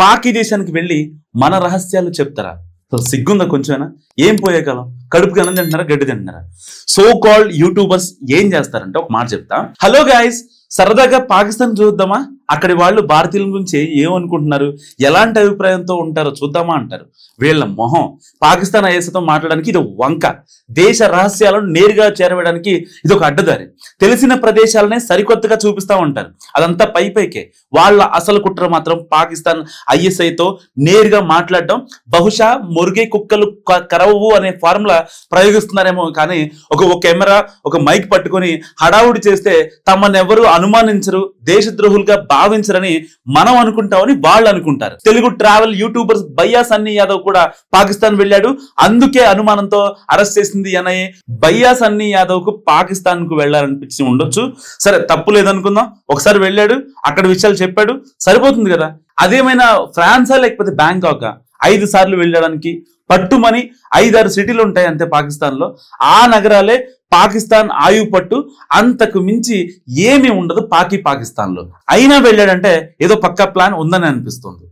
పాకి దేశానికి వెళ్ళి మన రహస్యాలు చెప్తారా? సిగ్గుందా కొంచెమైనా? ఏం పోయే కాలం, కడుపుకి అన్నం తింటున్నారా, గడ్డి తింటున్నారా? సో కాల్డ్ యూట్యూబర్స్ ఏం చేస్తారంటే ఒక మాట చెప్తా. హలో గైస్, సరదాగా పాకిస్తాన్ చూద్దామా? అక్కడి వాళ్ళు భారతీయుల గురించి ఏమనుకుంటున్నారు, ఎలాంటి అభిప్రాయంతో ఉంటారో చూద్దామా అంటారు. వీళ్ళ మొహం పాకిస్తాన్ ఐఎస్తో మాట్లాడడానికి ఇది వంక, దేశ రహస్యాలను నేరుగా చేరవేయడానికి ఇది ఒక అడ్డదారి. తెలిసిన ప్రదేశాలనే సరికొత్తగా చూపిస్తా ఉంటారు. అదంతా పైకే. వాళ్ళ అసలు కుట్ర మాత్రం పాకిస్తాన్ ఐఎస్ఐతో నేరుగా మాట్లాడడం. బహుశా మురుగే కుక్కలు కరవు అనే ఫార్ములా ప్రయోగిస్తున్నారేమో, కానీ ఒక కెమెరా ఒక మైక్ పట్టుకొని హడావుడి చేస్తే తమనెవరు అనుమానించరు, దేశద్రోహులుగా భావించరని మనం అనుకుంటామని వాళ్ళు అనుకుంటారు. తెలుగు ట్రావెల్ యూట్యూబర్స్ భయ్యా సన్నీ యాదవ్ కూడా పాకిస్తాన్ వెళ్ళాడు. అందుకే అనుమానంతో అరెస్ట్ చేసింది ఎన్ఐఏ. భయ్యా సన్నీ యాదవ్ కు పాకిస్తాన్ కు వెళ్ళాలనిపించి ఉండొచ్చు. సరే, తప్పు లేదనుకుందాం. ఒకసారి వెళ్ళాడు, అక్కడ విషయాలు చెప్పాడు, సరిపోతుంది కదా. అదేమైనా ఫ్రాన్సా లేకపోతే బ్యాంకాకా? 5 సార్లు వెళ్ళడానికి పట్టుమని 5-6 సిటీలు ఉంటాయి అంతే పాకిస్తాన్ లో. ఆ నగరాలే పాకిస్తాన్ ఆయువు పట్టు, అంతకు మించి ఏమీ ఉండదు పాకిస్తాన్ లో. అయినా వెళ్ళాడంటే ఏదో పక్కా ప్లాన్ ఉందని అనిపిస్తుంది.